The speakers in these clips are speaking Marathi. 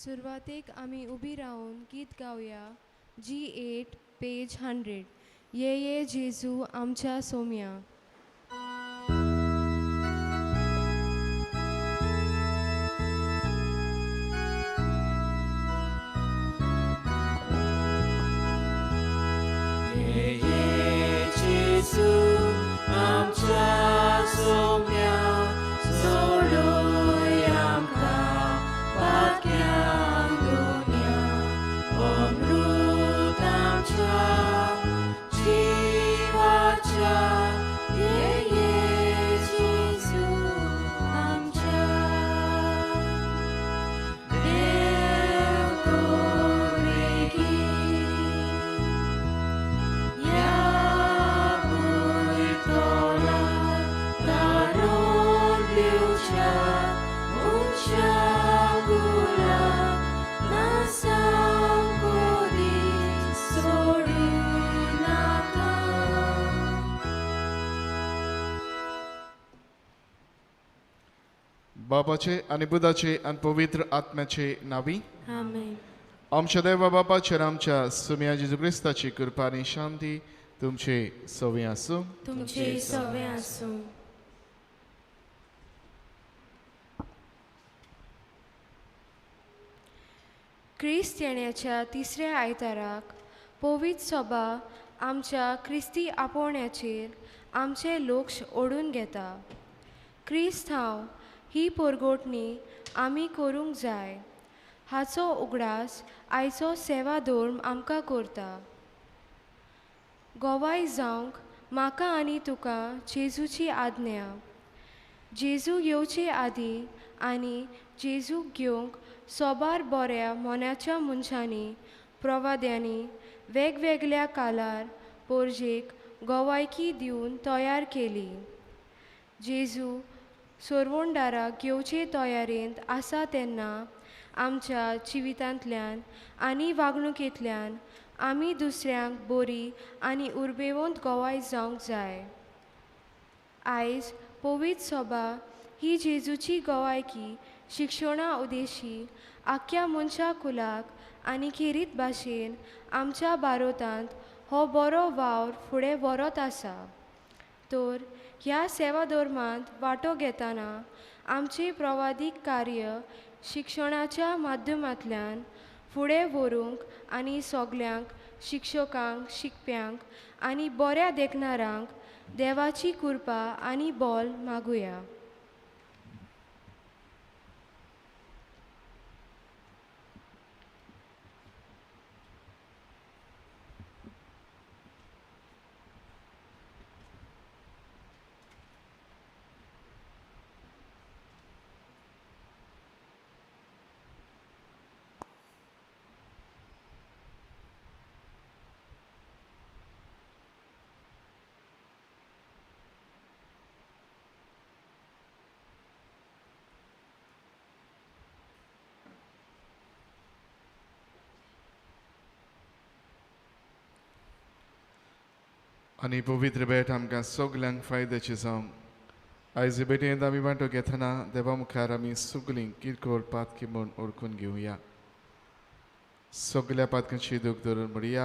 सुरवातेक आमी उबी रावन गीत गावया G8 पेज 100 ये जेजू आमच्या सोम्या. ये जेजू आमच्या सोम्या सोडूय आमकां पातक्यांक दोनया अमृत आमच्या जिवाच्या ये जेजू आमच्या देव तोरेगी बापाचे आणि बुधाचे आणि पवित्र आत्म्याचे नावी आमेन. आमच्या देवा बापाचेर आमच्या सुम्या जेजू क्रिस्ताची कृपा आणि शांती तुमचे सवे आसूं. तुमचे सवे आसूं. क्रिस्त येण्याच्या तिसऱ्या आयताराक पवित्र सभा आमच्या क्रिस्ती आपोवण्याचेर आमचे लक्ष ओडून घेता. क्रिस्त हांव ही परगोटणी आमी करूंक जाय हाचो उगडास आयचो सेवा धर्म आमकां करता. गोवाय जावंक म्हाका आनी तुका जेजूची आज्ञा. जेजू येवचे आदीं आनी जेजूक घेवंक सोबार बऱ्या मोन्याच्या मनशांनी प्रवाद्यांनी वेगवेगळ्या कालार पोरजेक गोवायकी दिवन तयार केली. जेजू सोरवोंडाराक घेवचे तयारेंत आसा तेन्ना आमच्या जिवितांतल्यान आनी वागणुकेंतल्यान आमी दुसऱ्यांक बरी आनी उर्बेवंत गोवाय जावंक जाय. आयज पवित्र सभा ही जेजूची गोवायकी शिक्षणा उदेशी आख्या मनशा कुलाक आनी खेरीत भाशेन आमच्या भारतांत हो बरो वावर फुडें व्हरत आसा. तर ह्या सेवा धर्मांत वांटो घेतना आमचे प्रवादीक कार्य शिक्षणाच्या माध्यमांतल्यान फुडें व्हरूंक आनी सगल्यांक शिक्षकांक शिकप्यांक आनी बऱ्या देखणारांक देवाची कृपा आनी बोल मागुया. आणि पवित्र भेट आमकां सगल्यांक फायद्याची जावं. आयज भेटेंत आमी वांटो घेतना देवा मुखार आमी सगलीं किरकोळ पातकी म्हूण ओळखून घेवया. सगल्या पातकांची दूख धरून म्हणया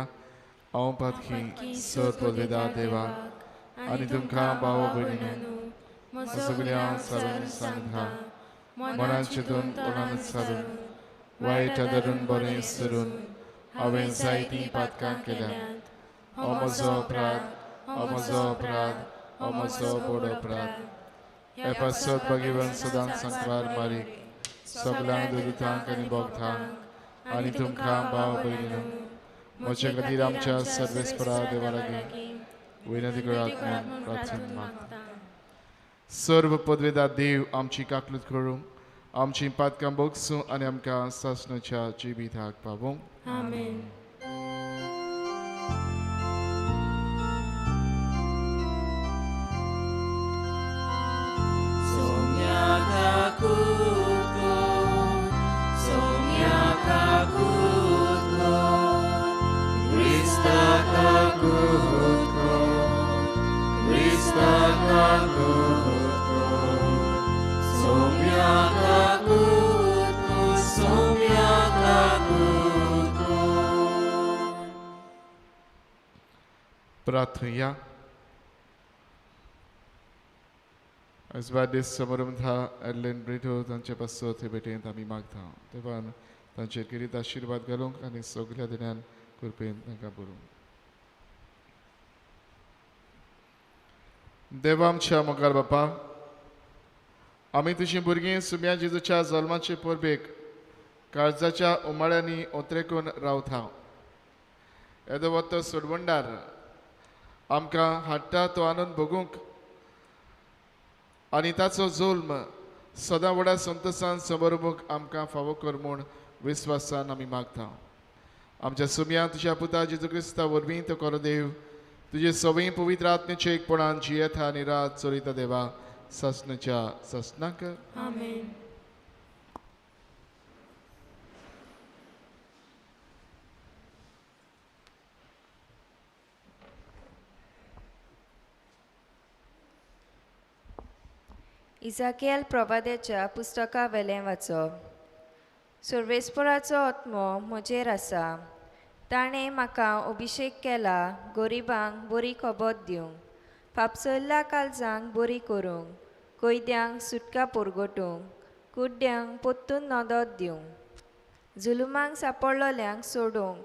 हांव पातकी सर पदवेदार देवाक आनी तुमकां भाव भयणीनो सगल्या सारून सांगता मनान चिंतून तोंडान सारून वायट धरून बरें सरून हांवें जायतीं पातकां केल्यात. हो म्हजो अपराध हो म्हजो अपराध हो म्हजो बड अपराध. हे पासत भगिवन सदांच संकवार मारीक सगल्यांक दुतांक आनी भोगतांक आनी तुमकां भाव भयणीनो म्हजे खातीर आमच्या सर्वेस्परा देवा लागीं विनंती करात म्हूण प्रार्थना मागता. सर्व पदवेदार देव आमची काकलूत करूं आमची पातकां भोगसूं आनी आमकां सासणाच्या जिविताक पावूं. आमेन. Soumya प्रार्थूया. आज दीस समारंभ एडलेन ब्रिटो तांचे पासो थंय भेटेंत आमी मागता. देवान तांचेर किरीत आशिर्वाद घालूंक आनी सगळ्या दिनान कृपेन तांकां बरोवंक. देवा आमच्या मोगाळ बापा, आमी तुजीं भुरगीं सुम्या जेजूच्या जल्माचे परबेक काळजाच्या उमाळ्यांनी ओतरेकून रावता. येदो वतो सोडवंडार आमकां हाडटा तो आनंद भोगूंक आनी ताचो जोल्म सदां व्हडा संतोशान समोरूंक आमकां फावो कर म्हूण विस्वासान आमी मागता. आमच्या सुम्या तुज्या पुता जेजू क्रिस्ता वरवीं तो कोरो देव तुजे सवयी पवित्र आत्मेचे एकपणान जियेता आनी रात चोरिता देवा ससनाच्या ससनाक. आमेन. इजाकेल प्रवाद्याच्या पुस्तका वेलें वाचप. सर्वेस्पराचो आत्मो म्हजेर आसा. ताणें म्हाका अभिशेक केला गरिबांक बरी खबर दिवंक, फापसयल्ल्या काळजांक बरी करूंक, कैद्यांक सुटका परगटूंक, कुड्ड्यांक पोत्तून नदत दिवंक, जुलुमांक सांपडलेल्यांक सोडूंक,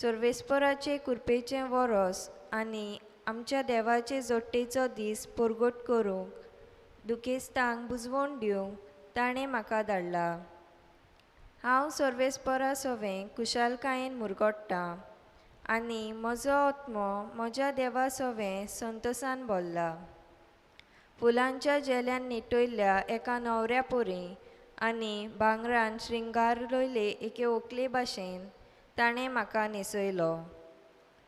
सर्वेस्पराचे कृपेचें वरस आनी आमच्या देवाचे जोडटेचो दीस परगट करूंक, दुखेस्तांक बुजवण दिवंक ताणें म्हाका धाडला. हांव सर्वेस्परा सवें कुशालकायेन मुरगोडटां आनी म्हजो आत्मो म्हज्या देवा सवें संतोशान भरला. फुलांच्या जेल्यान निटयल्ल्या एका न्हवऱ्या पोरी आनी भांगरान श्रिंगारलोयले एके व्हंकले भाशेन ताणें म्हाका न्हेसयलो.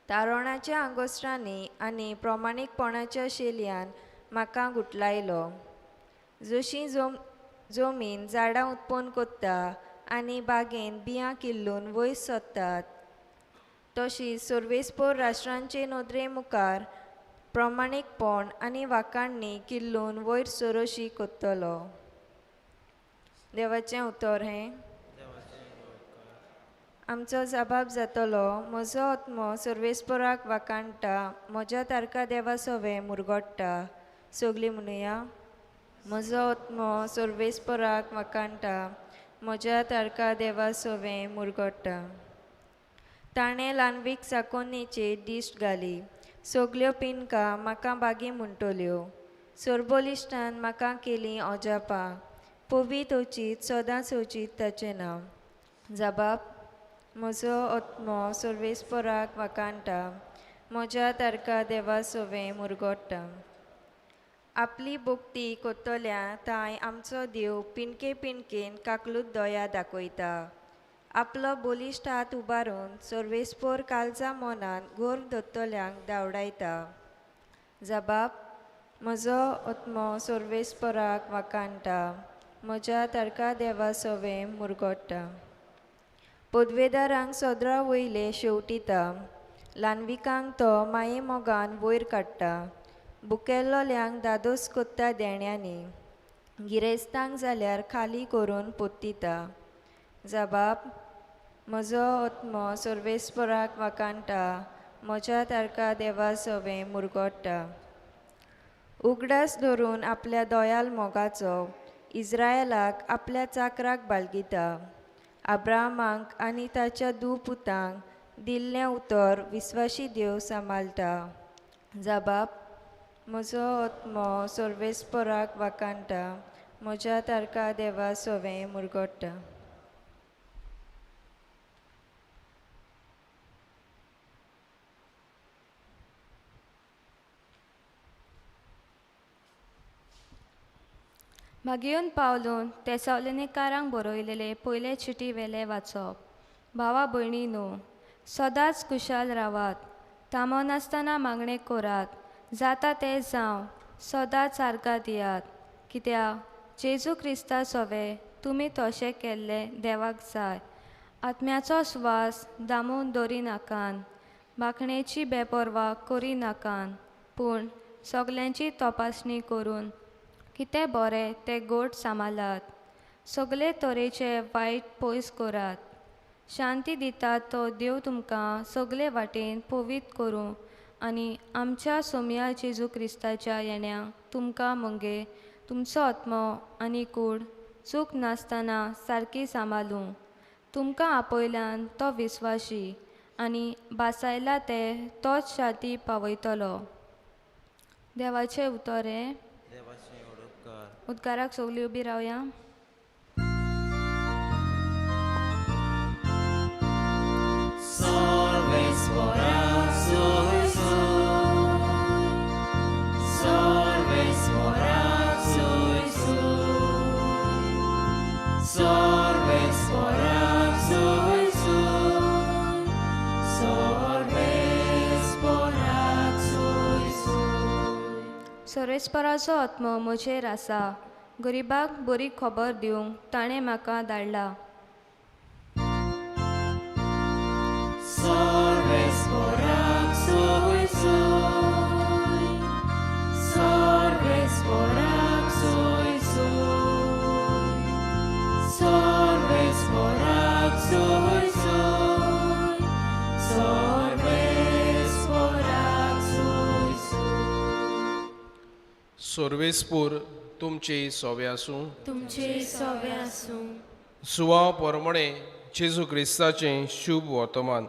तारोणाच्या आंगोस्त्रांनी आनी प्रमाणीकपणाच्या शेलयान म्हाका गुटलायलो. जशी जमीन झाडां उत्पन्न कोत्ता आनी बागेन बियां किल्लून वयर सरतात, तशी सर्वेस्पर राष्ट्रांचे नदरे मुखार प्रमाणीकपण आनी वाखाणणी किल्लून वयर सरोशी कोत्तलो. देवाचें उतर हें. आमचो जबाब जातलो, म्हजो आत्मो सर्वेस्पराक वाखाणटा, म्हज्या तारका देवा सवें मुरगोडटा. सगळीं म्हणुया. म्हजो आत्मो सर्वेस्पराक वाखाणटा, म्हज्या तारका देवा सवें मुरगोडटा. ताणें ल्हानवीक साकोन्नेचेर दिश्ट घाली. सगल्यो पिनकां म्हाका बागी म्हणटल्यो. सोर्बोलिश्टान म्हाका केलीं अजापां. पवीत वचीत सदांच वचीत ताचें नांव. जबाब. म्हजो आत्मो सर्वेस्पराक वाखाणटा, म्हज्या तारका देवा सवें मुरगोडटा. आपली भोक्ती कोत्तल्या थंय आमचो देव पिणके पिणकेन काकलूत दया दाखयता. आपलो बोलिश्ट हात उबारून सर्वेस्पर काळजा मनान घोर दोत्तल्यांक धांवडायता. जबाब. म्हजो आत्मो सर्वेस्पराक वाखाणटा, म्हज्या तारका देवा सवें मुरगोडटा. पदवेदारांक सदरा वयले शेवटिता. ल्हानविकांक तो माये मोगान वयर काडटा. बुकेल्लोल्यांक दादोस कोत्ता देण्यांनी. गिरेस्तांक जाल्यार खाली करून पोत्तिता. जबाब. म्हजो आत्मो सर्वेस्पराक वाखाणटा, म्हज्या तारका देवा सवें मुरगोडटा. उगडास धरून आपल्या दोयाल मोगाचो इस्रायलाक आपल्या चाकराक बाळगिता. अब्राहमाक आनी ताच्या पुतांक दिल्लें उतर विस्वाशी देव सांबाळटा. जबाब. म्हजो आत्मो सर्वेस्पराक वाखाणटा, म्हज्या तारका देवा सवें मुरगोडटा. मागीर पावलून तेसावलेनिकारांक बरयलेले पयले चिटी वेले वाचप. भावा भयणीनो, सदांच कुशाल रावात. तामो नासतना मागणें करात. जाता तें जावं सदांच सारका दियात. कित्याक जेजू क्रिस्ता सवें तुमी तशें केल्लें देवाक जाय. आत्म्याचो स्वास दामून दवरी नाकान. भाखणेची बेपरवा करी नाकान, पूण सगल्यांची तपासणी करून कितें बरें तें गोड सांबाळात. सगळे तरेचे वायट पयस करात. शांती दिता तो देव तुमकां सगळे वाटेन पवीत करूं आनी आमच्या सोम्या जेजू क्रिस्ताच्या येण्या तुमकां मुंगे तुमचो आत्मो आनी कूड चूक नासतना सारकी सांबाळूं तुमकां आपयल्यान तो विस्वाशी आनी बासायला ते तोच शाती पावयतलो. देवाचे उतोरे. उद्गाराक सगळीं उबी रावया. सोरेस्पराचो आत्मो म्हजेर आसा. गरिबाक बरी खबर दिवंक ताणें म्हाका धाडला. सोर्वेस्पूर तुमचे सोवे आसूं. तुमचे सोवे आसूं. सुवाव पोरमणे जेजू क्रिस्ताचें शुभ वर्तमान.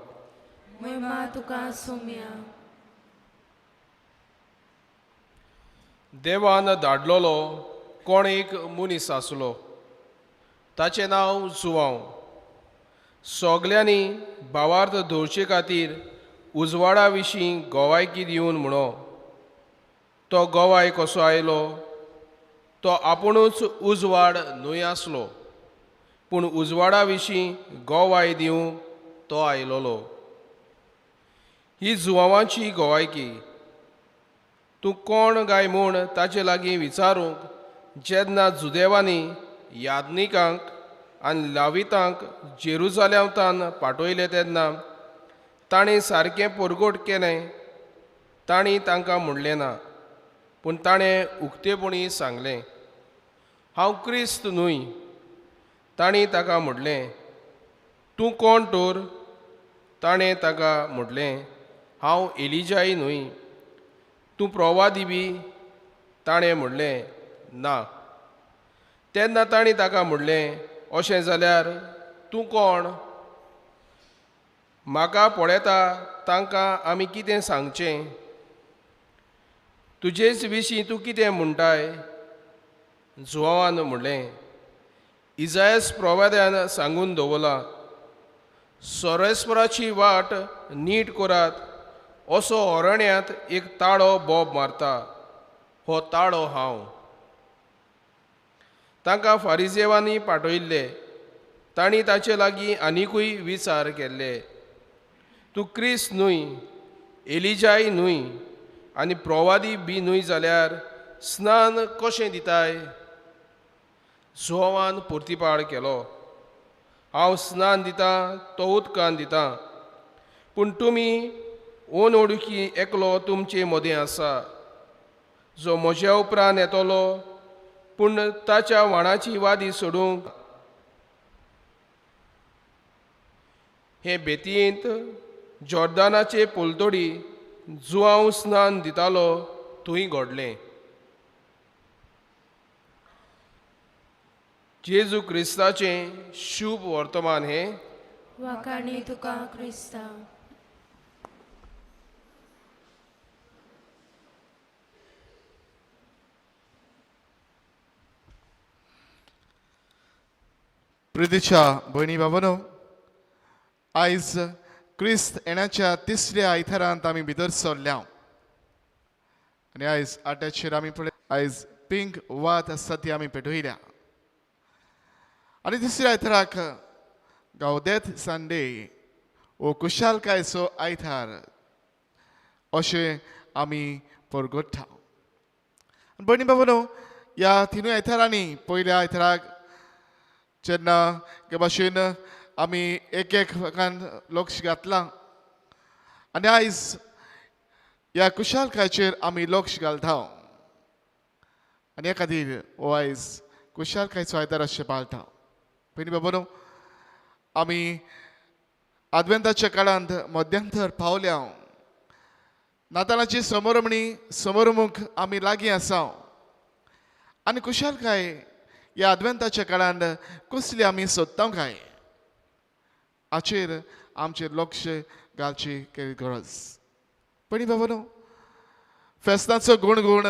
महिमा तुका सोम्या. देवान धाडलोलो कोण एक मनीस आसलो. ताचें नांव जुवांव. सोगल्यांनी भावार्थ दवरचे खातीर उजवाडा विशीं गोवायकी दिवन म्हणो. तो गोवाय कसो आयलो. तो आपुणूच उजवाड न्हय आसलो पूण उजवाडा विशीं गोवाय दिवंक तो आयलोलो. ही जुवांवाची गोवायकी. तूं कोण गाय म्हूण ताचे लागीं विचारूंक जेन्ना जुदेवांनी यादनिकांक आनी लावितांक जेरुजालेमांतल्यान पाठयले तेन्ना ताणें सारकें परगोट केलें. तांणी तांकां म्हणलें ना पूण ताणें उक्तेपणी सांगलें, हांव क्रिस्त न्हय. तांणी ताका म्हणलें, तूं कोण तर? ताणें ताका म्हणलें, हांव एलिजाय न्हय. तूं प्रवादी बी? ताणें म्हणलें, ना. तेन्ना तांणी ताका म्हणलें, अशें जाल्यार तूं कोण? म्हाका पळयता तांकां आमी कितें सांगचें? तुजेच विशीं तूं कितें म्हणटाय? जुवांवान म्हणलें, इजायास प्रवाद्यान सांगून दवरला, सोरेस्पराची वाट नीट करात. असो अरण्यांत एक ताळो बोब मारता. हो ताळो हांव. तांकां फारिजेवांनी पाठयल्ले. तांणी ताचे लागीं आनिकूय विचार केल्ले. तूं क्रिस्त न्हय, एलिजाय न्हय आनी प्रवादी बी न्हय जाल्यार स्नान कशें दिताय? जुवांवान परतीपाड केलो, हांव स्नान दितां तो उदकान दितां. पूण तुमी ओनवडुकी एकलो तुमचे मदें आसा जो म्हज्या उपरांत येतलो पूण ताच्या वाणाची वादी सोडूंक हे बेतयेंत जॉर्दानाचे पोलतोडी जुवांव स्नान दितालो थंय घडलें. जेजू क्रिस्ताचें शुभ वर्तमान हें. वाखाणी तुका क्रिस्ता. प्रितीच्या भयणी बाबांनो, आयज क्रिस्त येण्याच्या तिसऱ्या आयतारांत आमी भितर सरल्या आनी आयज आट्याचेर आमी पळय आयज पिंक वात आसा ती आमी पेटयल्या आनी तिसऱ्या आयताराक गावदेथ संडे वो कुशालकायेचो आयतार अशें आमी परगट्टा. भयणी बाबांनो, ह्या तिनूय आयतारांनी पयल्या आयताराक जेन्ना हे भाशेन आमी एक एक लक्ष घातलां आनी आयज ह्या कुशालकायेचेर आमी लक्ष घालता आनी ह्या खातीर हो आयज कुशालकायेचो आयतार अशें पाळटा. भयणी बाबांनो, आमी आदवेंताच्या काळांत मध्यांतर पावल्या नातालाची समोरमुख आमी लागीं आसा आनी कुशालकाय ह्या अद्वंताच्या काळांत कसली आमी सोदता काय हाचेर आमचें लक्ष घालची गरज. पण बाबा फेस्ताचो गुणगुण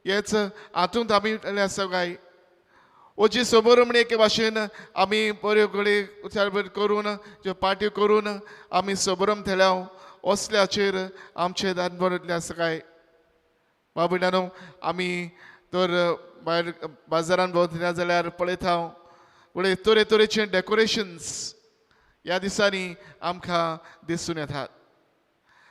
हेच हातूंत आमी आसा काय ओची समोरमणी एके भाशेन आमी बऱ्यो घडी उचारबेर करून ज्यो पार्ट्यो करून आमी सबरम थेल्या असल्याचेर आमचे दानबरतले आसा काय बाबड्यानो आमी तर भायर बाजारान भोंवतल्या जाल्यार पळयता फुडें तरेतरेचे डेकोरेशन्स ह्या दिसांनी आमकां दिसून येतात.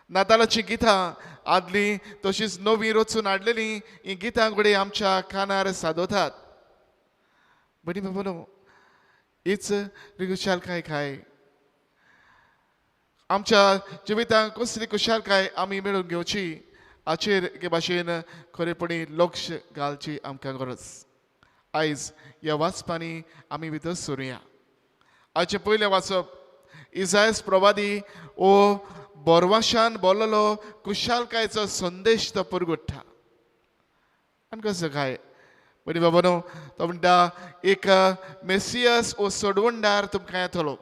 नातालाची गितां आदली तशीच नवी रचून हाडलेलीं ही गितां घडये आमच्या कानार सादोतात. बरी बाबलो हीच कुशालकाय काय आमच्या जिवितांत कसली कुशालकाय आमी मेळून घेवची हाचेर एके भाशेन खरेपणी लक्ष घालची आमकां गरज. आयज ह्या वाचपांनी आमी भितर सरुया. हाचें पयलें वाचप इसायास प्रवादी ओ बोरवाशान बोललो कुशालकायचो संदेश तो पुरगुट्टा. आनी कसो काय बरी बाबा न्हू तो म्हणटा एक मेसियस ओ सोडवणदार तुमकां येतलो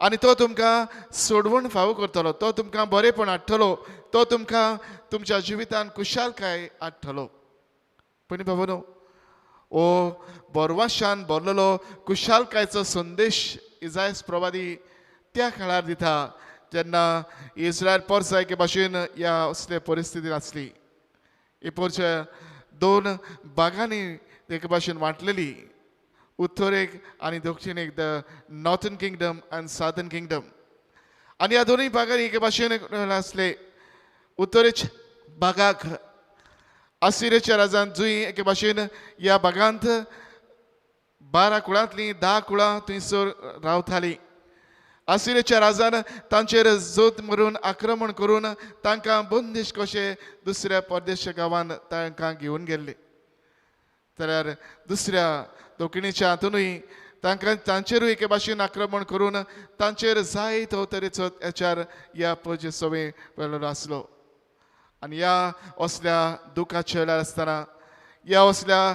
आनी तो तुमकां सोडवण फावो करतलो. तो तुमकां बरेपण हाडटलो. तो तुमकां तुमच्या जिवितांत कुशालकाय हाडटलो. पण बाबा न्हू ओ बोरवाशान बोललो कुशालकायचो संदेश इसायास प्रवादी त्या काळार दिता जेन्ना इस्रायल परसा एके भाशेन ह्या असले परिस्थितीन आसली. ही परच्या दोन भागांनी एके भाशेन वांटलेली उत्तरेक आनी दक्षिणेक द नॉर्थन किंगडम आनी सादर्न किंगडम. आनी ह्या दोनूय भागांनी एके भाशेन आसले. उत्तरेच्या भागाक असिरेच्या राजान जुंय एके भाशेन ह्या भागांत 12 कुळांतलीं 10 कुळां थंयसर रावतालीं. असिरेच्या राजान तांचेर जोत मारून आक्रमण करून तांकां बंदिश कशे दुसऱ्या परदेश गांवांत तांकां घेवन गेल्ले. जाल्यार दुसऱ्या दक्षिणेच्या हातूनय तांकां तांचेरूय एके भाशेन आक्रमण करून तांचेर जायतो तरेचो अत्याचार ह्या पयचे सवे पळयलो आसलो. आनी ह्या असल्या दुखाच्या वेळार आसतना ह्या असल्या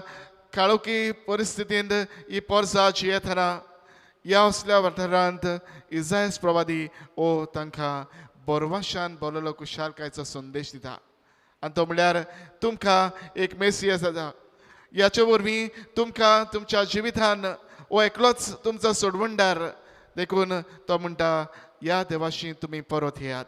काळोखी परिस्थितींत ही परसा जियेतना ह्या असल्या वाठारांत इसायास प्रवादी ओ तांकां बोरवाशान बोललो कुशालकायचो संदेश दिता. आनी तो म्हळ्यार तुमकां एक मेसियस आसा. ह्याचे वरवीं तुमकां तुमच्या जिवितान हो एकलोच तुमचो सोडवणदार देखून तो म्हणटा ह्या देवाशी तुमी परत येयात.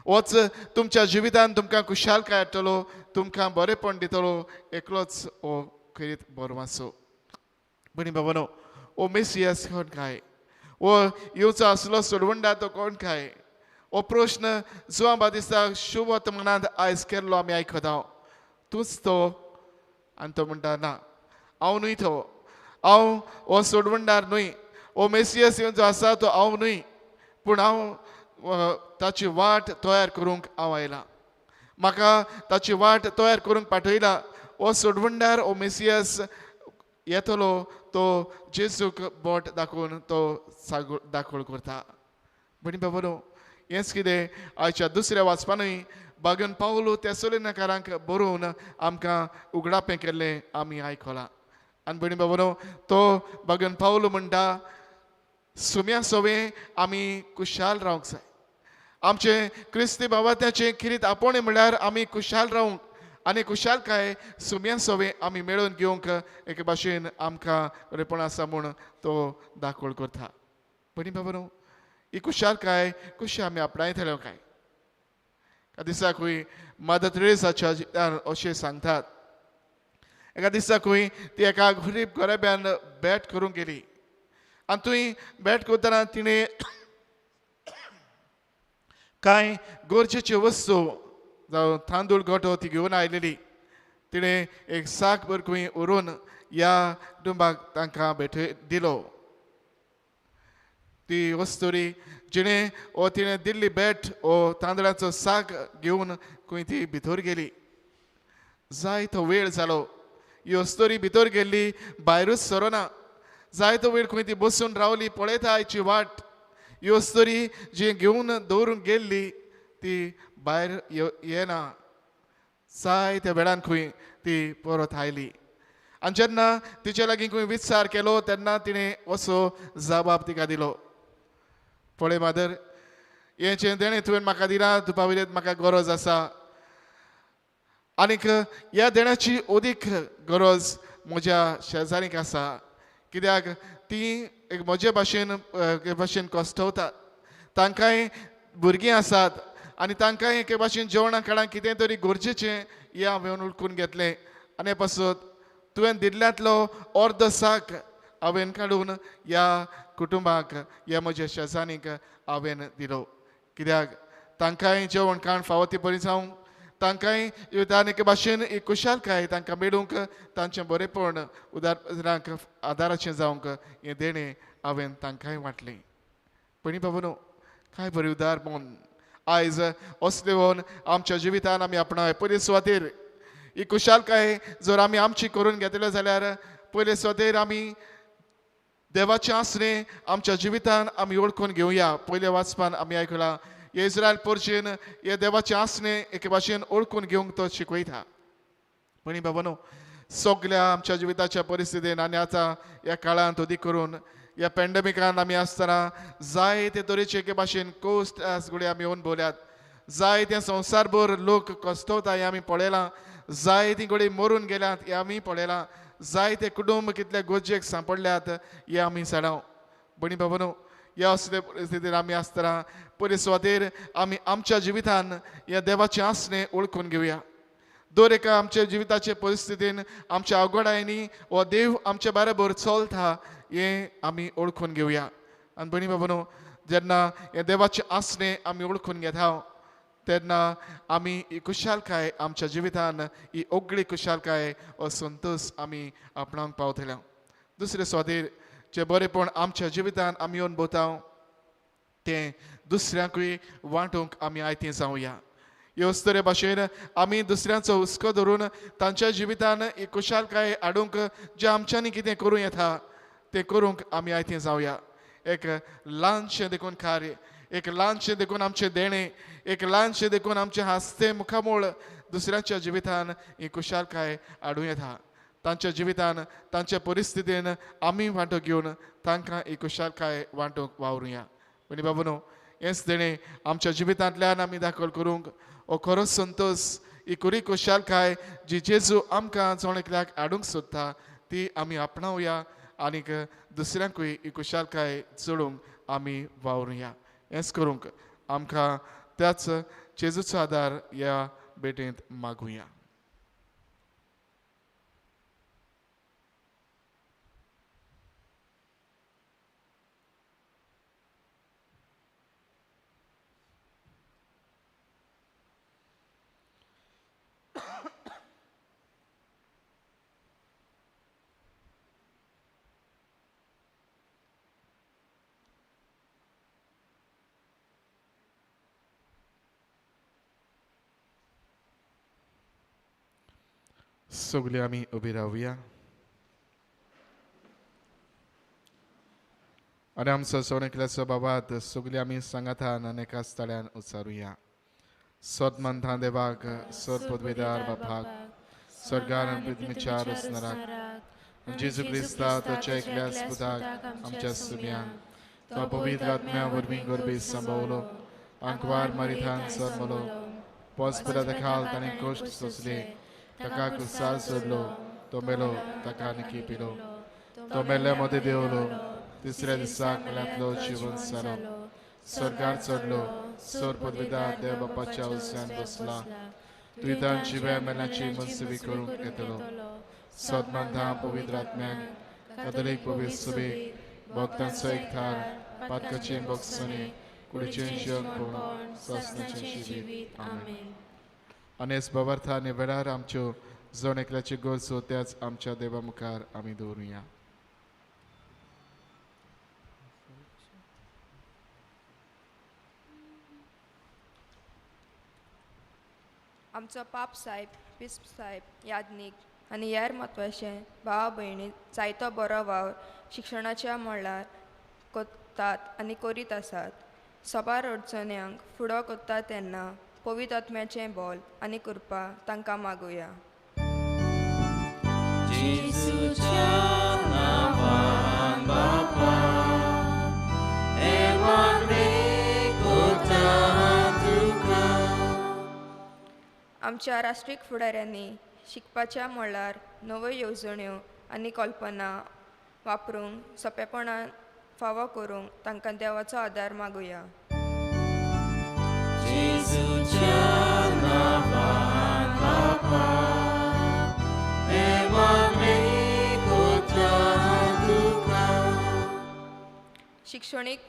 होच तुमच्या जिवितान तुमकां कुशालकाय हाडटलो. तुमकां बरेपण दितलो. एकलोच हो खरीत बोरवासो. बरी बाबानो ओ मेसियस कोण काय वो येवचो आसलो सोडवणदार तो कोण काय हो प्रश्न जो म्हाका दिसता शुभ वर्तमानांत आयज केल्लो आमी आयकता. तूंच तो. आनी तो म्हणटा ना हांव न्हय तो. हांव हो सोडवणदार न्हय. हो मेसियस येवचो आसा तो हांव न्हय. पूण हांव ताची वाट तयार करूंक हांव आयला. म्हाका ताची वाट तयार करूंक पाठयला. हो सोडवणदार हो मेसियस येतलो. तो जेजूक बोट दाखोवन तो दाखोळ करता. बरी बाबा हेंच कितें आयच्या दुसऱ्या वाचपानूय बागन पावलो तेसोलिनाकारांक बरोवन आमकां उगडापें केल्लें आमी आयकलां. आनी बरी बाबा तो बागन पावलो म्हणटा सुम्या सोवे आमी कुशाल रावंक जाय. आमचे क्रिस्ती भावात्याचें खिरीत आपोवणें म्हळ्यार आमी कुशाल रावंक आनी कुशालकाय सुम्या सोवे आमी मेळोवन घेवंक एके भाशेन आमकां बरेपण आसा म्हूण तो दाखोळ करता. बरी बाबा ही कुशालकाय कशी आमी आपणायतल्यो काय. एका दिसाकूय मदर तेरेसाच्या जिवितान अशें सांगतात. एका दिसाकूय ती एका गरीब गराब्यान भेट करूंक गेली आनी थंय भेट करतना तिणें कांय गरजेच्यो वस्तू जावं तांदूळ गोठो ती घेवन आयलेली. तिणें एक साक भर खंय व्हरून ह्या कुटुंबाक तांकां भेटय दिलो. ती वस्तुरी जिणें ओ तिणें दिल्ली भेट ओ तांदळाचो साक घेवन खंय ती भितर गेली. जायतो वेळ जालो. ही वस्तुरी भितर गेल्ली भायरूच सरोना. जायतो वेळ खंय ती बसून रावली पळयता आयची वाट. ही वस्तुरी जी घेवन दवरून गेल्ली ती भायर येना जायत्या वेळान खंय ती परत आयली आनी जेन्ना तिचे लागीं खंय विचार केलो तेन्ना तिणें असो जबाब तिका दिलो पळय मादर हें देणें तुवें म्हाका दिलां तुपा वयलें म्हाका गरज आसा आनीक ह्या देण्याची अदीक गरज म्हज्या शेजारीक आसा कित्याक ती एक म्हजे भाशेन कश्टवतात तांकांय भुरगीं आसात आनी तांकांय एके भाशेन जेवणा काळांत कितें तरी गरजेचें हें हांवें उलकून घेतलें आनी पासून तुवें दिल्ल्यांतलो अर्द साक हांवें काडून ह्या कुटुंबाक ह्या म्हज्या शेजारीक हांवें दिलो कित्याक तांकांय जेवण खाण फावो ती बरी जावंक तांकांय एके भाशेन एक कुशालकाय तांकां मेळूंक तांचें बरेपण उदारांक आदाराचें जावंक हें देणें हांवें तांकांय वांटलें पण बाबूनो काय बरें उदार मन आयज असले वन आमच्या जिवितान आमी आपणाय पयले सुवातेर ही कुशालकाय जर आमी आमची करून घेतले जाल्यार पयले सुवातेर आमी देवाचें आसणें आमच्या जिवितान आमी ओळखून घेवया पयले वाचपान आमी आयकलां इस्रायल परचेन हे देवाचें आसणें एके भाशेन ओळखून घेवंक तो शिकयता पण बाबानो सगळ्या आमच्या जिविताच्या परिस्थितीन आनी आतां ह्या काळांत अदीक करून ह्या पॅन्डेमिकान आमी आसतना जायते तरेचे एके भाशेन कोस्ट घडये आमी येवन भोवल्यात जायते संवसारभर लोक कश्टवता हें आमी पळयलां जायतीं घडये मरून गेल्यात हें आमी पळयलां जायते कुटुंब कितले गोजेक सांपडल्यात हें आमी जाणाव पण बाबानो ह्या असले परिस्थितीन आमी आसतना पयले सुवातेर आमी आमच्या जिवितान ह्या देवाचें आसणें ओळखून घेवया दर एका आमच्या जिविताचे परिस्थितीन आमच्या अवघडायनी हो देव आमच्या बरोबर चलता हें आमी ओळखून घेवया आनी भणी बाबूनो जेन्ना हें देवाचें आसणें आमी ओळखून घेता तेन्ना आमी ही कुशालकाय आमच्या जिवितान ही ओगळी कुशालकाय हो संतोश आमी आपणावंक पावतल्या दुसरे सुवातेर जे बरेपण आमच्या जिवितान आमी येवन भोवता तें दुसऱ्यांकूय वांटूंक आमी आयतें जावया ह्योच तरे भाशेन आमी दुसऱ्यांचो हुस्को धरून तांच्या जिवितान ही कुशालकाय हाडूंक जें आमच्यांनी कितें करूं येता तें करूंक आमी आयतें जावया एक ल्हानशें देखून कार्य एक ल्हानशें देखून आमचें देणें एक ल्हानशें देखून आमचें हास्तें मुखामोळ दुसऱ्यांच्या जिवितान ही कुशालकाय हाडूं येता तांच्या जिवितान तांच्या परिस्थितीन आमी वांटो घेवन तांकां ही कुशालकाय वांटूंक वावरुया पण बाबूनो हेंच देणें आमच्या जिवितांतल्यान आमी दाखल करूंक हो खरोच संतोश ही खरी कुशालकाय जी जेजू आमकां जोणेकल्याक हाडूंक सोदता ती आमी आपणावया आनीक दुसऱ्यांकूय ही कुशालकाय जोडूंक आमी वावरुया हेंच करूंक आमकां त्याच जेजूचो आदार ह्या भेटेंत मागुया सगळीं आमी उबी रावया आनी आमचो सोनेकल्याचो बाबात सगळीं आमी सांगातान आनी एका स्थळ्यान उचारुया सोदमंता देवाक सोद पदवेदार बापाक स्वर्गार आनी पृथ्वीच्या रचनाराक जेजू क्रिस्ता तुज्या एकल्याच पुताक आमच्या सुम्यांक तो पवित्र आत्म्या वरवीं गर्भेत सांबाळलो आंकवार मारिथान जल्मलो पोसपरात खाल ताणें कश्ट सोंसले ताका कुसार सोडलो तो मेलो ताका निकी पिलो तो मेल्ल्या मदें देंवलो तिसऱ्या दिसाक मेल्यांतलो जिवन जालो स्वर्गार चडलो सोर पदवेदार देव बापाच्या उज्यान बसला तुवें जिव्या मेल्यांची मनसुबी करूंक येतलो सदमंता पवित्र आत्म्याक कातोलीक पवित्र सभेक भक्तांचो एकठार पातकाचें भोगसणे कुडीचें जग पळोवन सोंसण्याचें जिवीत आमेन आनी बाबार्थ आनी वेळार आमच्यो जण एकल्याची गरजो त्याच आमच्या देवा मुखार आमी दवरुया आमचो पाप साहेब पिस्प साहेब यादनीक आनी हेर म्हत्वाचें भावा भयणी जायतो बरो वावर शिक्षणाच्या मळार कोत्तात आनी करीत आसात सबार अडचण्यांक फुडो कोत्ता तेन्ना पवित्र आत्म्याचें बोल आनी कृपा तांकां मागुया. आमच्या राष्ट्रीय फुडाऱ्यांनी शिकपाच्या मळार नव्यो येवजण्यो आनी कल्पना वापरूंक सोंपेपणान फावो करूंक तांकां देवाचो आदार मागुया. शिक्षणीक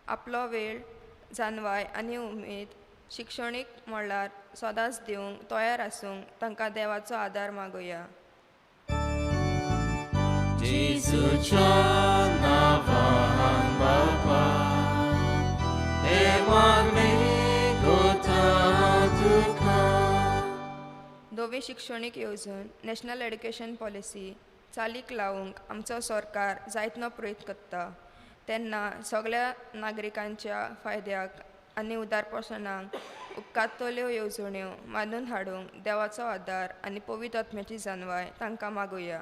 आपलो वेळ जानवाय आनी उमेद शिक्षणीक मळार सदांच दिवंक तयार आसूंक तांकां देवाचो आदार मागुया. नवी शिक्षणीक येवजण नॅशनल एड्युकेशन पॉलिसी चालीक लावंक आमचो सरकार जायतो प्रयत्न करता तेन्ना सगळ्या नागरिकांच्या फायद्याक आनी उदारपणाक उपकारतल्यो येवजण्यो मानून हाडूंक देवाचो आदार आनी पवित्र आत्म्याची जानवाय तांकां मागुया.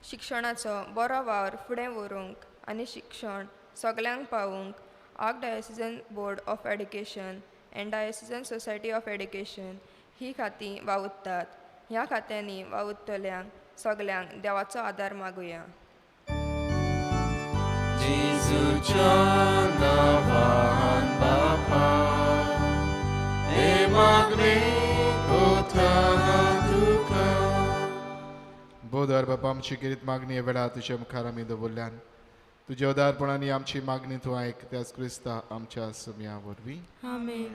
शिक्षणाचो बरो वावर फुडें व्हरूंक आनी शिक्षण सगळ्यांक पावूंक archdiocesan board of education and diocesan society of education ही खातीं वावुरतात. ह्या खात्यांनी वावुरतल्यांक सगळ्यांक देवाचो आदार मागुया. बोधार बापा आमची किरीत मागणी हे वेळा तुझ्या मुखार आमी दवरल्यान तुझ्या उदारपणांनी आमची मागणी तूं आयक त्याच क्रिस्ता आमच्या समिया वरवीं. आमेन.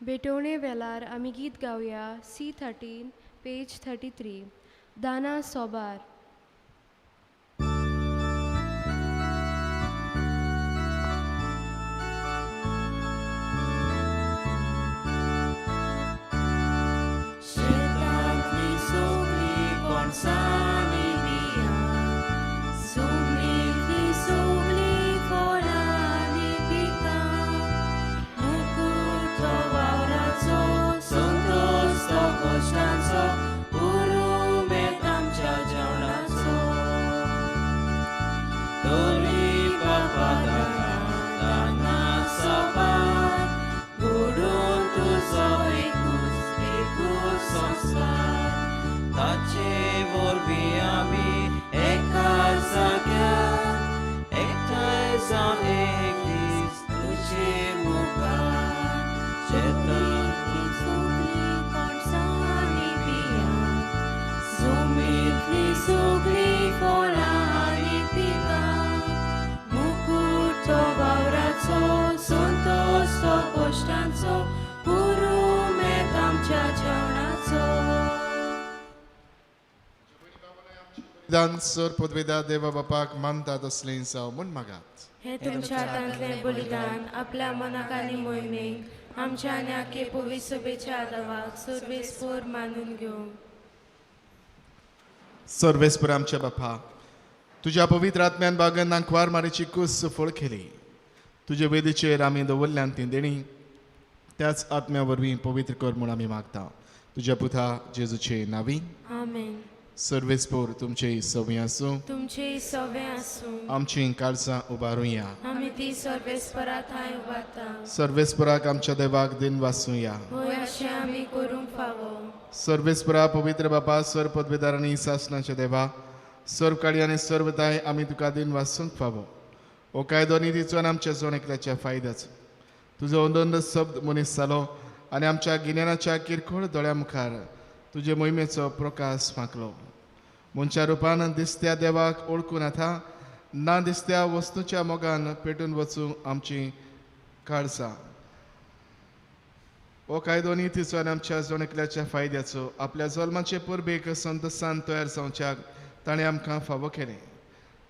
बेटोणे वेलार आमी गीत गावया C13 पेज 33 दाना सोबार. दान सर पदवेदार देवा बापाक मानतात असलें जावं म्हूण मागात. हे तुमच्या हातांतलें बलिदान आपल्या मनाक आनी मोहिमेक आमच्या आनी आखे पवित्र सभेच्या आदाराक सर्वेस्पर मानून घेवंक. सर्वेस्पर आमच्या बापा तुज्या पवित्र आत्म्यान बागन नांकवार मारीची कूस फळ केली. तुजे वेदीचेर आमी दवरल्यान ती देणी त्याच आत्म्या वरवीं पवित्र कर म्हूण आमी मागता तुज्या पुता जेजूचे नांवी. आमेन. सर्वेस्पोर तुमचे सवय आसूं तुमचे सवे आसूं आमची काळजां उबारुया. आमी ती सर्वेस्परा थंय उबारता. सर्वेस्पराक आमच्या देवाक दिन वासूया. होय अशें आमी करूंक फावो. सर्वेस्परा पवित्र बापा सर पदवेदार आनी शासनाचे देवा सर्व काळी आनी सर्वताय आमी तुका दिन वासूंक फावो. हो कायदो निधीचो आनी आमच्या जोण एकल्याच्या फायद्याचो तुजो अंदोंद शब्द मनीस जालो आनी आमच्या गिन्यानाच्या किरकोळ दोळ्या मुखार तुजे मोहिमेचो प्रकाश मागलो. मनच्या रुपान दिसत्या देवाक ओळखून आतां ना दिसत्या वस्तूच्या मोगान पेटून वचूं आमची काळसा हो कायदो नितीचो आनी आमच्या जोणकल्याच्या फायद्याचो आपल्या जल्माचे परबेक संत सान तयार जावच्याक ताणें आमकां फावो केलें.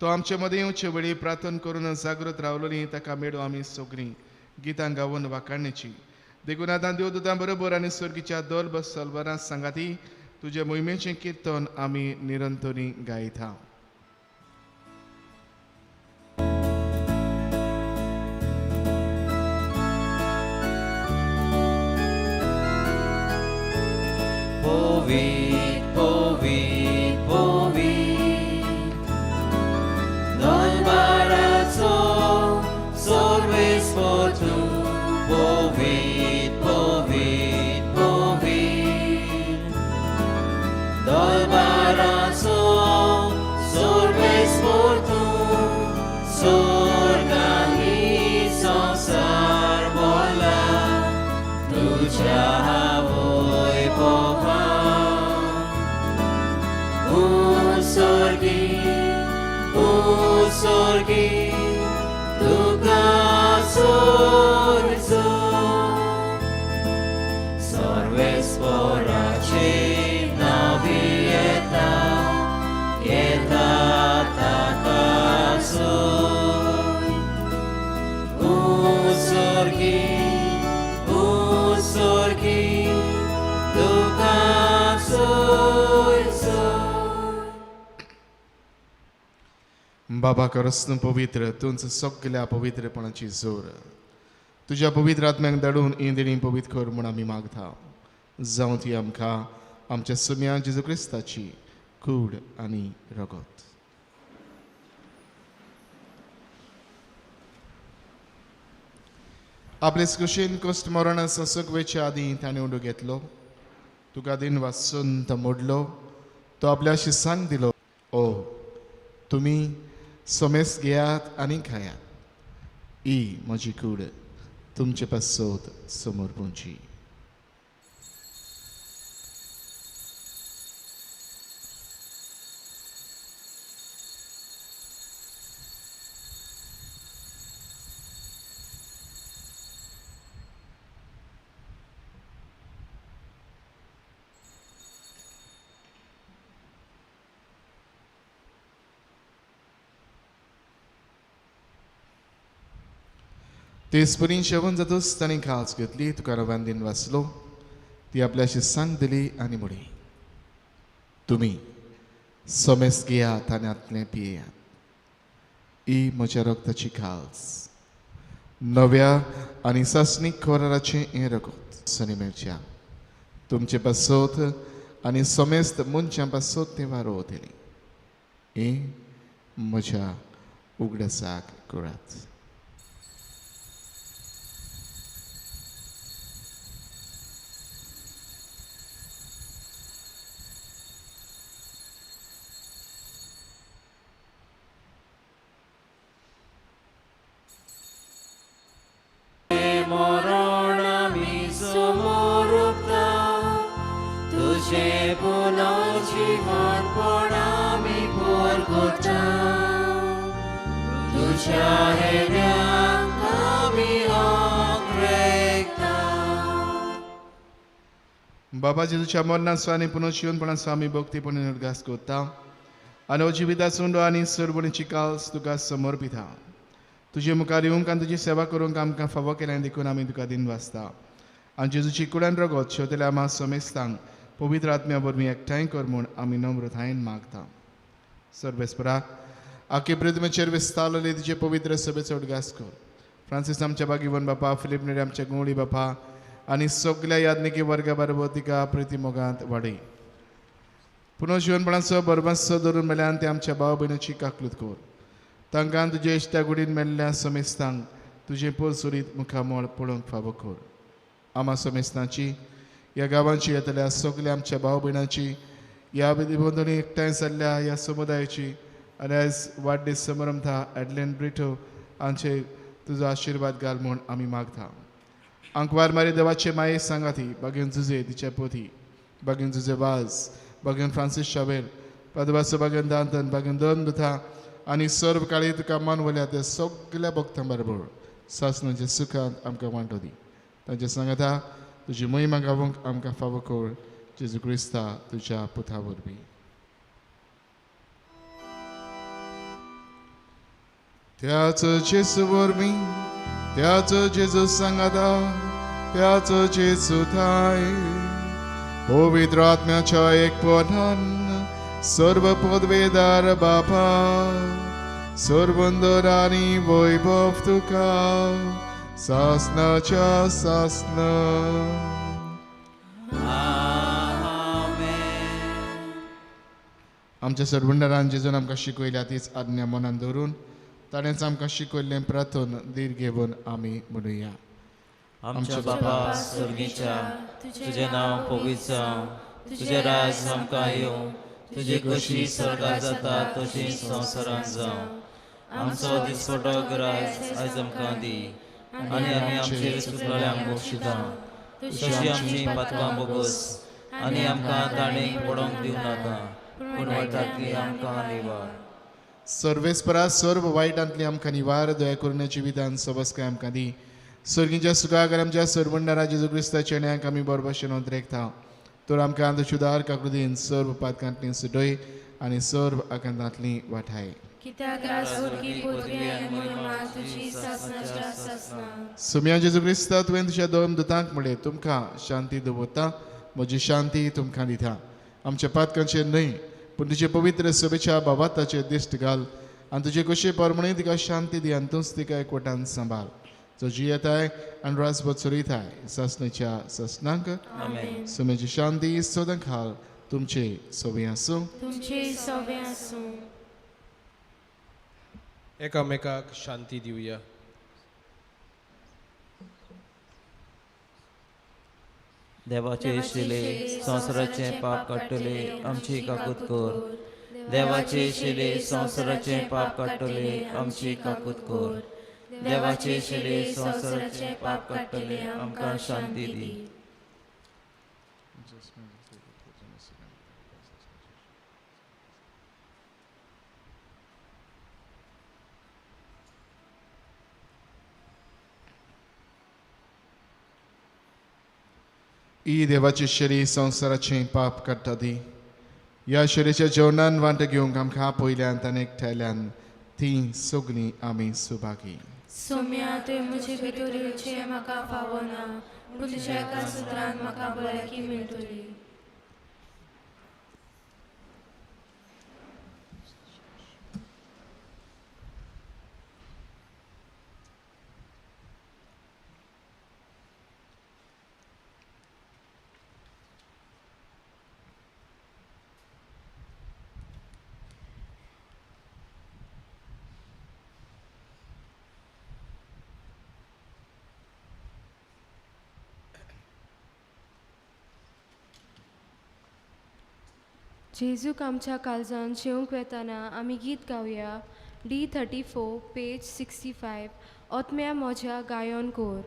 तो आमचे मदें येवचे वेळी प्रार्थना करून जागृत रावलोली ताका मेळो आमी सगळीं गितां गावून वाकाडणेची. देखून आतां देवदूतां बरोबर आनी सर्गीच्या दोल बसलवरां सांगाती तुजे मोहिमेचें किर्तन आमी निरंतरी गायता. Povit, povit, povit, Dolbaraco, Sorves Portu, povit, povit, povit, Dolbaraco, Sorves Portu, Sorgani Sansar Bola, Tuja Voi Pova. Sorgi, Duga sorzo, Sorves porace navieta, Eta takasoi. Sorgi, Duga sorzo. बाबा करसन पवित्र तुंच सगळ्या पवित्रपणाची जोर तुझ्या पवित्र आत्म्याक धाडून इंदिणी पवित्र कर म्हूण आमी मागता. जावं ती आमकां आमच्या सुम्या जेजू क्रिस्ताची कूड आनी रगत. आपले कुशीन कश्ट मरण ससकवेच्या आदीं ताणें उडो घेतलो. तुका दिन वाचून तो मोडलो. तो आपल्या शिसांक दिलो. ओ तुमी सोमेस घेयात आनी खायात. ही म्हजी कूड तुमचे पासत समोर पोंची. तेसपरीन शेवण जातूच ताणें खास घेतली. तुकाराबान दिन वाचलो. ती आपल्या शिसांक दिली आनी म्हळी तुमी सोमेस घेयात आनी आतलें पियेयात. ही म्हज्या रगताची खास नव्या आनी सासणीक खोराराचें हें रगत सनिमेच्या तुमचे पासत आनी सोमेस्त मनशां पासत तें वारो वतली. हें म्हज्या उगडासाक करात. Moronami somorupta, Tuje punojivan porami porgota, Tuja hedyan kami okrekta. बाबा जेजूच्या मरणाचो आनी पुनर्जीवनपणाचो आमी भक्तीपणान उद्गास करता. आनी जिविताचो आनी सरभणीची काल्स तुका समर्पिता. तुजे मुखार येवंक आनी तुजी सेवा करूंक आमकां फावो केल्यान देखून आमी तुका दिन वाचता. आनी जेजूची कुडान रगत शेवतेल्या आमा समेस्तांक पवित्र आत्म्या वरवीं एकठांय कर म्हूण आमी नम्रतायेन मागता. सर्वेस्परा आखे पृथ्वीचेर विस्तारलेले तुजे पवित्र सभेचो उद्गास कर. फ्रांसीस आमच्या बागीवन बापा, फिलीप नेडे आमच्या गोंवळी बापा आनी सगल्या यादनिकी वर्गा बरोबर तिका प्रिती मोगांत वाडय. पुनर्जीवनपणाचो बरबासो धरून मेल्यान ते आमच्या भाव भयणीची काकलूत कर. तांकां तुजे इश्टा गुडीन मेल्ल्या समेस्तांक तुजें पोरसुरीत मुखामोळ पळोवंक फावो कर. आमा समेस्तांची ह्या गांवांची येतल्या सगल्या आमच्या भाव भयणांची ह्या बंधुनी एकठांय जाल्ल्या ह्या समुदायाची आनी आयज वाडदीस समारंभ एडलेन ब्रिटो हांचे तुजो आशिर्वाद घाल म्हूण आमी मागता. आंकवार मारी देवाचे माये सांगाती बागेन जुजे तिच्या पोथी बागेन जुजे वाज बागेन फ्रांसीस शावेल पदवासो बागेन दांतन बागेन दोन दुथा आनी सर्व काळी तुका मान वल्या त्या सगल्या भक्तां बरोबर सासणाच्या सुखांत आमकां वांटो दी. तांच्या सांगाता तुजी महिमा गावूंक आमकां फावो कर. जेजू क्रिस्ता तुज्या पुता वरवीं. त्याच जेजू वरवीं, त्याच जेजू सांगाता, त्याच जेजू थाय, पवित्र आत्म्याच्या एकपणान सर्व पदवेदार बापा, सर्वंदर आनी वैभव तुका सासणाच्या सासना. आमच्या सरवंडरान जेजून आमकां शिकयल्या तीच आज्ञा मनान दवरून ताणेंच आमकां शिकयल्लें प्रार्थन धीर घेवन आमी म्हणुया. आमच्या बापा स्वर्गीच्या, तुझें नांव पवित्र जावं, तुजें राज आमकां येवं, तुजी कशी स्वर्गांत जाता तशी संवसारांत जावं. आमचो दिसपटो गिरायज आयज आमकां दी, आनी आमी आमचेर चुकलेल्यांक बक्षिता, तशी आमची पातकां बोगस, आनी आमकां ताणेक पडोवंक दिवं नाका, पूण वायटांतली आमकां निवार. सर्वेस्परा सर्व वायटांतली आमकां निवार. दया करुण्याची विधान सबस्काय आमकां दी. सर्गीच्या सुखाक आमच्या सरवंडरा जेजू क्रिस्ताच्या चेण्याक आमी बरो भशेन उद्रेकता. तर आमकां अंधशुदार काकृतीन सर्व पातकांतली सुडय आनी सर्व आकांतांतली वाठाय. कित्याक राजवटी पदवी आनी महिमा तुजी सासणाच्या सासना. सुम्या जेजू क्रिस्ता तुवें तुज्या दोन दुतांक म्हणलें तुमकां शांती दवरता, म्हजी शांती तुमकां दिता. आमच्या पातकांचेर न्हय पूण तुजे पवित्र सभेच्या बाबाताचेर दिश्ट घाल आनी तुजे कशे परमणे तिका शांती दी आनी तूंच तिका एकवटान सांबाळ. जो जियेताय आनी रासभर चलयताय सासणेच्या सासणांक सुम्याची शांती सोदंक हाल तुमचे सोबे आसूं. तुमचे सवे आसूं. एकामेकाक शांती दिवया. देवाचे शिले संवसाराचे पाप काडटले आमची काकूत कर. देवाचे शिले संवसाराचे पाप काडटले आमची काकूत कर. देवाचे शिले संवसाराचे पाप काडटले आमकां शांती दी. ही देवाची शरी संवसाराचें पाप काडटा ती. ह्या शरीच्या जेवणान वांट घेवंक आमकां पयल्यान ताणें एकठायल्यान ती सगळीं आमी सुभागी. सोम्या तुवें म्हजे भितर येवचें म्हाका फावना, पूण तुज्या एका सुत्रान म्हाका भलायकी मेळटली. जेजूक आमच्या काळजान जेवंक वेताना आमी गीत गावया. D34 पेज 65 ओतम्या म्हज्या गायन core.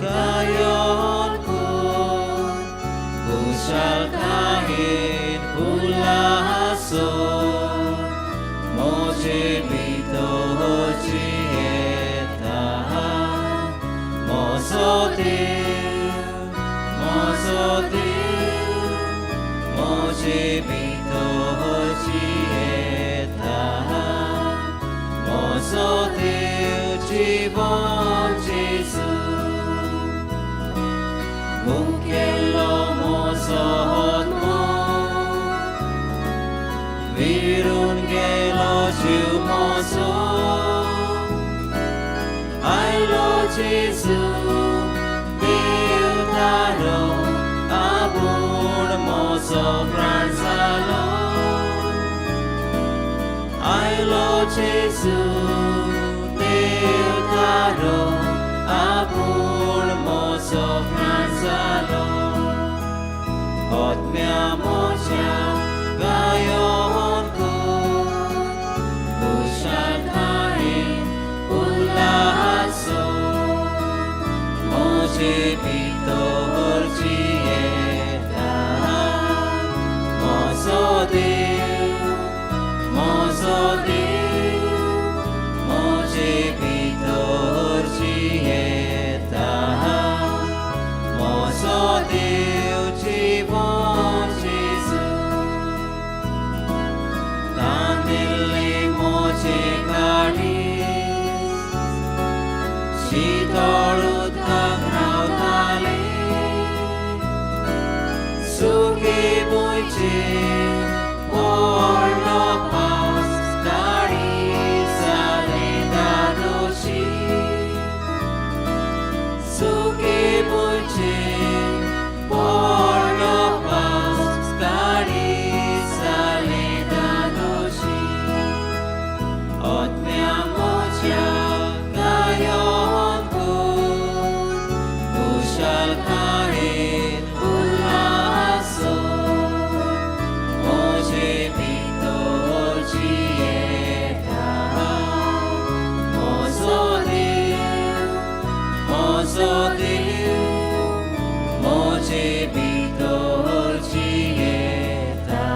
Gayon kun Kushal kahit ulahason Moche bito chieta Mosotil Moche bito chieta Mosotil Chivon Jesus Mungkello mosohot mo Virun gelo chiu moso Ay lo Jesus Dio taro Abun moso fransalo Ay lo Jesus Dio taro Abun पूण म्हजो प्राण जालो आत्म्या म्हज्या गायोन कुशलकायेन उल्हासो म्हजे भितरची येता म्हजो देव म्हजे भितरची येता म्हजो देव जीवन जेजू तांदिल्ले म्हजे काळीज शीतळ उदकाक रावताले सुखे गोंयचे व्हडलो पावस गाडी जाले दादोशी सुखे गोंयचे व्हडलो पावस गाडी जाले दादोशी आत्म्या म्हज्या गायोन कुशलकायेन उल्हासो म्हजे भितरची येता म्हजो देव म्हजे भितरची येता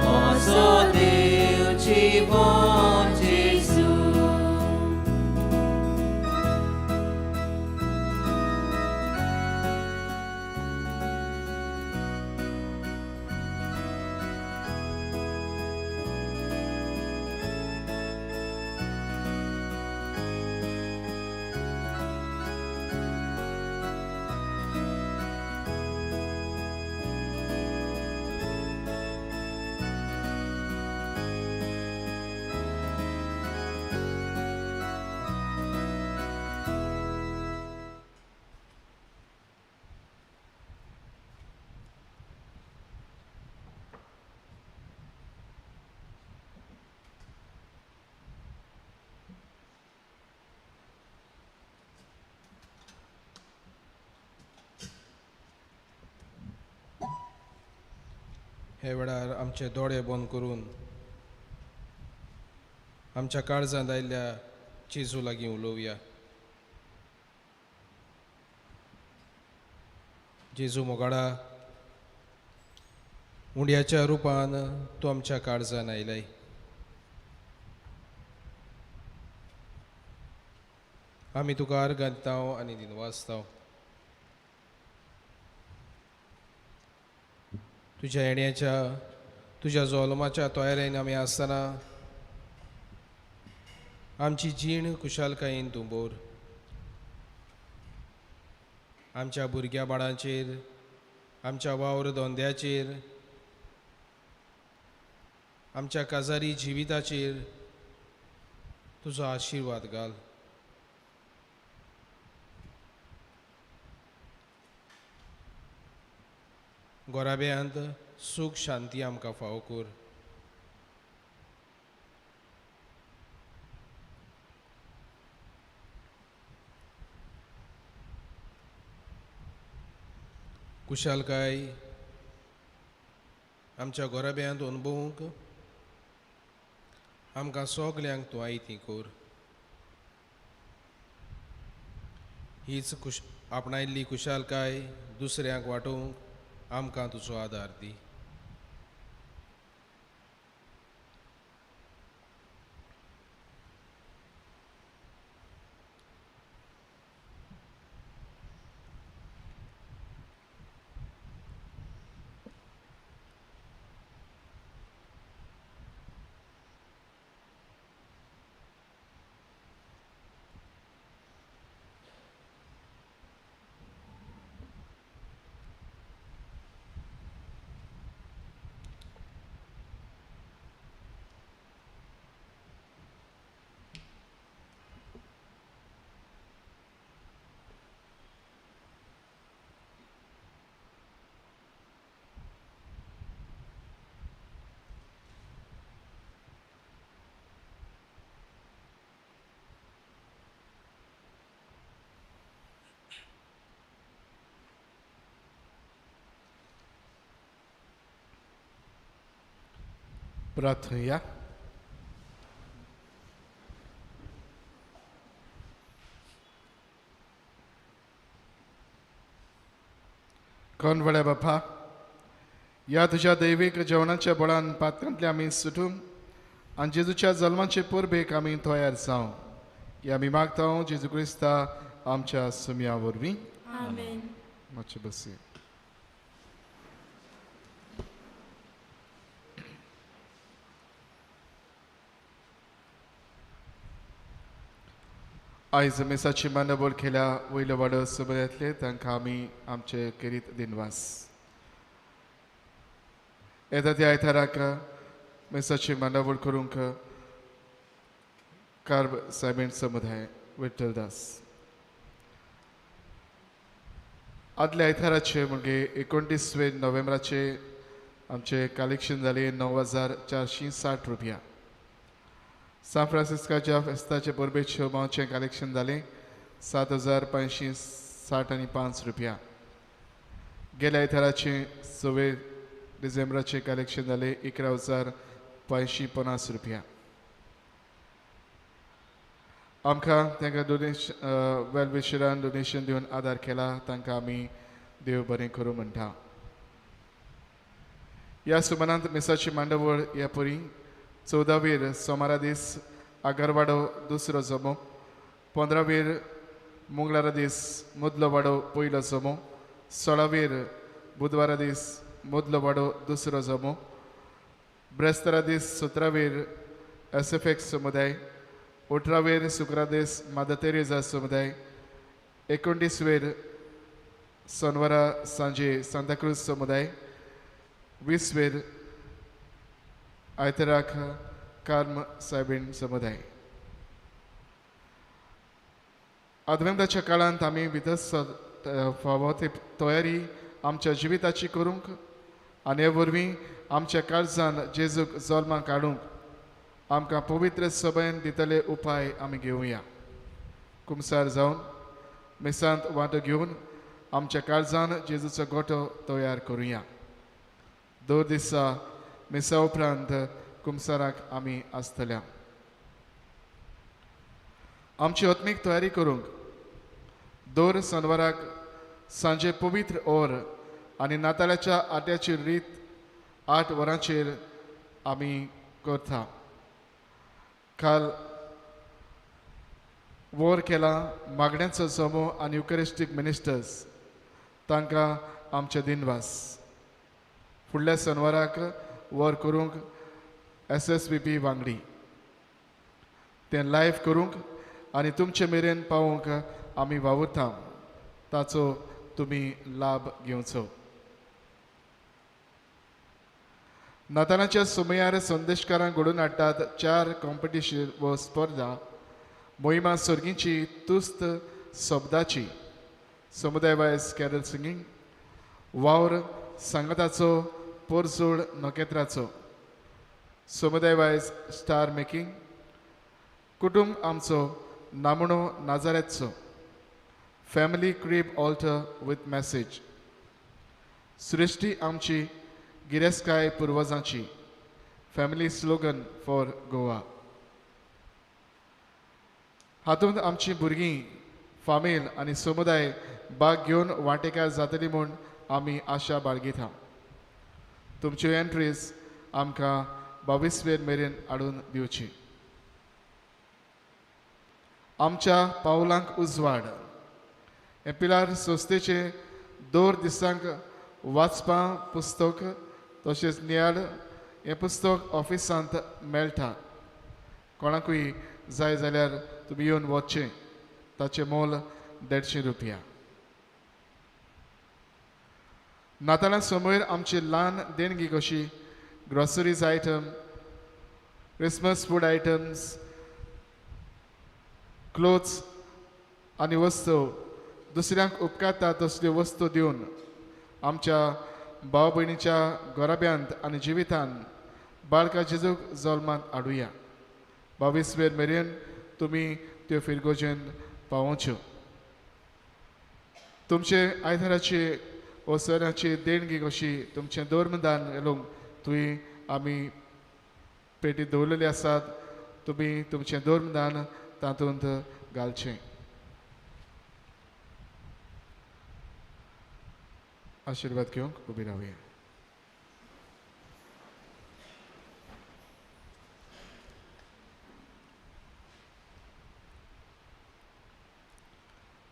म्हजो देव जीवन जेजू हे वेळार आमचे दोळे बंद करून आमच्या काळजांत आयिल्ल्या जेजू लागीं उलोवया. जेजू मोगाडा, उंड्याच्या रुपान तूं आमच्या काळजांत आयलाय. आमी तुका आर्गां दितांव आनी दिनवासतांव. तुज्या येण्याच्या तुज्या जल्माच्या तयारेन आमी आसतना आमची जीण कुशालकायेन तूं बोर. आमच्या भुरग्या बाळांचेर, आमच्या वावर धोंद्याचेर, आमच्या काजारी जिविताचेर तुजो आशिर्वाद घाल. घोराब्यांत सूख शांती आमकां फावो कर. कुशालकाय आमच्या घोराब्यांत अनुभवूंक आमकां सगल्यांक तूं आयती कर. हीच आपणायल्ली कुशालकाय दुसऱ्यांक वांटोवंक आमकां तुजो आदार दी. प्रार्थया. कोणवड्या बाप्पा, या तुझ्या दैविक जेवणाच्या बळान पातकांतले आमी सुटून आनी जेजूच्या जल्माचे परबेक आमी तयार जावं. या आमी मागता जेजू क्रिस्ता आमच्या सुमया वरवीं. आमेन. मातशें बसी. आयज मेसाची मांडावळ केल्या वयल्या वाडो समुदायांतले तांकां आमी आमचे केरीत दिनवास. येता त्या आयताराक मेसाची मांडावळ करूंक कार्ब सायबीण समुदाय विठ्ठलदास. आदल्या आयताराचे म्हणजे 29 नोव्हेंबराचे आमचे कलेक्शन जाले 9,460 रुपया. सान फ्रांसिस्काच्या फेस्ताचे परबेचे मावचे कलेक्शन जाले 7,565 रुपया. गेल्या आयताराचे 26 डिसेंबराचे कलेक्शन जाले 11,550 रुपया. आमकां तांकां डोनेशन वेल विशरान डोनेशन दिवन आदार केला तांकां आमी देव बरें करूं म्हणटा. ह्या सुमारांत मेसाची मांडावळ ह्या परी 14 सोमारा दीस आगारवाडो दुसरो जमो, 15 मंगळारा दीस मदलो वाडो पयलो जमो, 16 बुधवारा दीस मदलो वाडो दुसरो जमो, ब्रेस्तारा दीस 17 एसएफएक्स समुदाय, 18 शुक्रा दीस मादा तेरेजा समुदाय, 19 सोनवारा सांजे सांताक्रूज समुदाय, 20 आयताराक कार्म सायबीण समुदाय. अद्वेंताच्या काळांत आमी भितर फावो ती तयारी आमच्या जिविताची करूंक आनी हे वरवीं आमच्या काळजान जेजूक जल्माक काडूंक आमकां पवित्र सभेन दितले उपाय आमी घेवया. कुमसार जावन मिसांत वांटो घेवन आमच्या काळजान जेजूचो गोठो तयार करुया. 2 दिसा मिसा उपरांत कुमसाराक आमी आसतल्या. आमची आत्मीक तयारी करूंक दर शेनवाराक सांजे पवित्र ओर आनी नाताळाच्या आट्याची रीत 8 वरांचेर आमी करता. काल वोर केला मागण्यांचो जमो आनी युकरिस्टीक मिनिस्टर्स तांकां आमचे दिनवास. फुडल्या शेनवाराक वर करूंक SSVP वांगडी तें लायव्ह करूंक आनी तुमचे मेरेन पावोवंक आमी वावुरता. ताचो तुमी लाभ घेवचो. नातानाच्या सुमयार संदेशकारांक घडोवन हाडटात 4 कॉम्पिटिशन व स्पर्धा. मोहिमा सर्गींची तुस्त शब्दाची समुदाय वायज कॅरल सिंगींग, वावर सांगताचो पोरजोड नखेत्राचो समुदाय वायज स्टार मेकिंग, कुटुंब आमचो नामणो नाजारेतचो, family crib altar with message, सृश्टी आमची गिरेस्काय पुर्वजांची, फॅमिली स्लोगन फॉर गोवा. हातूंत आमची भुरगीं फामील आनी समुदाय भाग घेवन वांटेकार जातली म्हूण आमी आशा बाळगिता. तुमच्यो एंट्रीज आमकां 22 मेरेन हाडून दिवची. आमच्या पावलांक उजवाड हे पिलार संस्थेचे 2 दिसांक वाचपां पुस्तक तशेंच नियाळ हें पुस्तक ऑफिसांत मेळटा. कोणाकूय जाय जाल्यार तुमी येवन वचचें. ताचें मोल 150 रुपया. नाताळा समोर आमची ल्हान देणगी कशी groceries item, Christmas food items, clothes आनी वस्तू दुसऱ्यांक उपकारता तसल्यो वस्तू दिवन आमच्या भाव भयणीच्या गोराब्यांत आनी जिवितांत बाळका जेजूक जल्मांत हाडुया. 22 मेरेन तुमी त्यो फिरगोजेन पावोवच्यो. तुमचे आयताराची ओसराची देणगी कशी तुमचें धर्मदान घालूंक तुवें आमी पेटी दवरलेली आसात तुमी तुमचें धर्मदान तातूंत घालचें. आशिर्वाद घेवंक उबी रावया.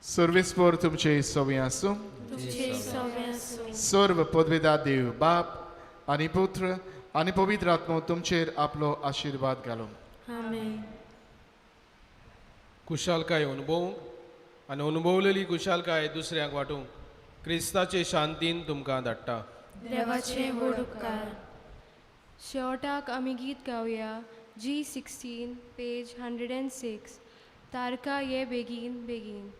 सर्वेस्पर तुमचे सवय आसूं. तुझे सव्य आसूं. सर्व पदवेदार देव बाप आनी पुत्र आनी पवित्र आत्मो तुमचेर आपलो आशिर्वाद घालूं. आमेन. खुशालकाय अनुभवूंक आनी अनुभवलेली खुशालकाय दुसऱ्यांक वांटूंक क्रिस्ताचे शांतीन तुमकां धाडटा. देवाचे व्हड उपकार. शेवटाक आमी गीत गावया G16 पेज 106 तारका ये बेगीन बेगीन.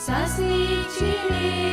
Sasni chine